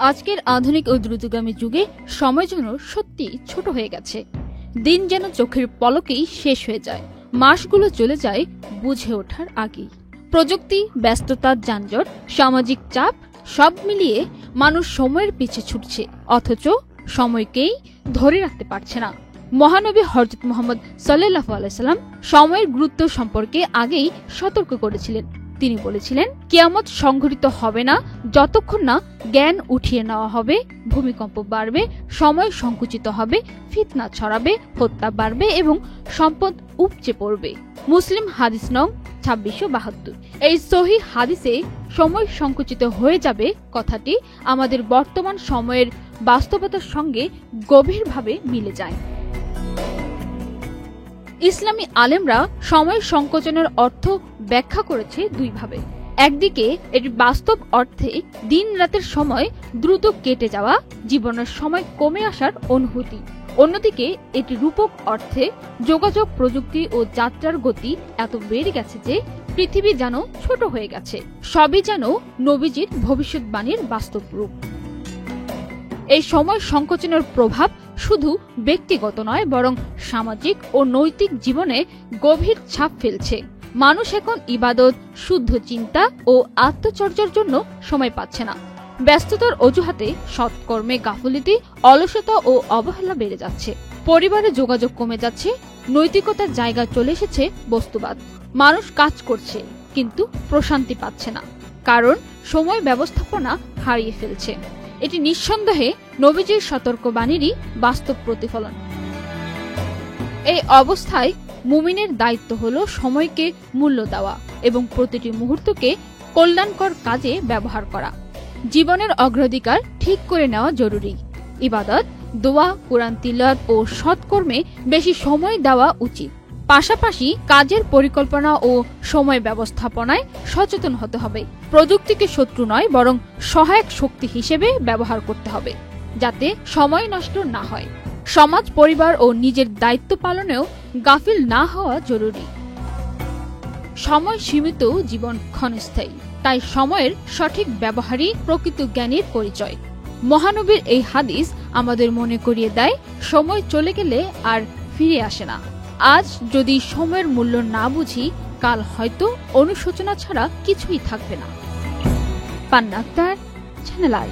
আজকের আধুনিক ও দ্রুতগামী যুগে সময় যেন সত্যি ছোট হয়ে গেছে। দিন যেন চোখের পলকেই শেষ হয়ে যায়, মাসগুলো চলে যায় বুঝে ওঠার আগেই। প্রযুক্তি, ব্যস্ততা, যানজট, সামাজিক চাপ সব মিলিয়ে মানুষ সময়ের পিছে ছুটছে, অথচ সময়কেই ধরে রাখতে পারছে না। মহানবী হযরত মুহাম্মদ সাল্লাল্লাহু আলাইহি সাল্লাম সময়ের গুরুত্ব সম্পর্কে আগেই সতর্ক করেছিলেন। তিনি বলেছিলেন, কিয়ামত সংঘটিত হবে না যতক্ষণ না জ্ঞান উঠিয়ে নেওয়া হবে, ভূমিকম্প বাড়বে, সময় সংকুচিত হবে, ফিতনা ছড়াবে, হত্যা বাড়বে এবং সম্পদ উপচে পড়বে। মুসলিম হাদিস নং 2672। এই সহিহ হাদিসে সময় সংকুচিত হয়ে যাবে কথাটি আমাদের বর্তমান সময়ের বাস্তবতার সঙ্গে গভীরভাবে মিলে যায়। ইসলামী আলেমরা সময় সংকোচনের অর্থ ব্যাখ্যা করেছে দুইভাবে। একদিকে এটি বাস্তব অর্থে দিন রাতের সময় দ্রুত কেটে যাওয়া, জীবনের সময় কমে আসার অনুভূতি। অন্যদিকে এটি রূপক অর্থে যোগাযোগ প্রযুক্তি ও যাত্রার গতি এত বেড়ে গেছে যে পৃথিবী যেন ছোট হয়ে গেছে। সবই যেন নবীজির ভবিষ্যৎবাণীর বাস্তব রূপ। এই সময় সংকোচনের প্রভাব শুধু ব্যক্তিগত নয়, বরং সামাজিক ও নৈতিক জীবনে গভীর ছাপ ফেলছে। মানুষ এখন ইবাদত, শুদ্ধ চিন্তা ও আত্মচর্যার জন্য সময় পাচ্ছে না। ব্যস্ততার অজুহাতে সৎকর্মে গাফিলতি, অলসতা ও অবহেলা বেড়ে যাচ্ছে। পরিবারে যোগাযোগ কমে যাচ্ছে, নৈতিকতার জায়গা চলে এসেছে বস্তুবাদ। মানুষ কাজ করছে কিন্তু প্রশান্তি পাচ্ছে না, কারণ সময় ব্যবস্থাপনা হারিয়ে ফেলছে। এটি নিঃসন্দেহে নবীজির সতর্কবাণীরই বাস্তব প্রতিফলন। এই অবস্থায় মুমিনের দায়িত্ব হলো সময়কে মূল্য দেওয়া এবং প্রতিটি মুহূর্তকে কল্যাণকর কাজে ব্যবহার করা। জীবনের অগ্রাধিকার ঠিক করে নেওয়া জরুরি। ইবাদত, দোয়া, কোরআন তিলাওয়াত ও সৎকর্মে বেশি সময় দেওয়া উচিত। পাশাপাশি কাজের পরিকল্পনা ও সময় ব্যবস্থাপনায় সচেতন হতে হবে। প্রযুক্তিকে শত্রু নয়, বরং সহায়ক শক্তি হিসেবে ব্যবহার করতে হবে, যাতে সময় নষ্ট না হয়। সমাজ, পরিবার ও নিজের দায়িত্ব পালনেও গাফিল না হওয়া জরুরি। সময় সীমিত, জীবন ক্ষণস্থায়ী, তাই সময়ের সঠিক ব্যবহারই প্রকৃত জ্ঞানীর পরিচয়। মহানবীর এই হাদিস আমাদের মনে করিয়ে দেয়, সময় চলে গেলে আর ফিরে আসে না। আজ যদি সময়ের মূল্য না বুঝি, কাল হয়তো অনুশোচনা ছাড়া কিছুই থাকবে না। পান্না আক্তার, চ্যানেল আই।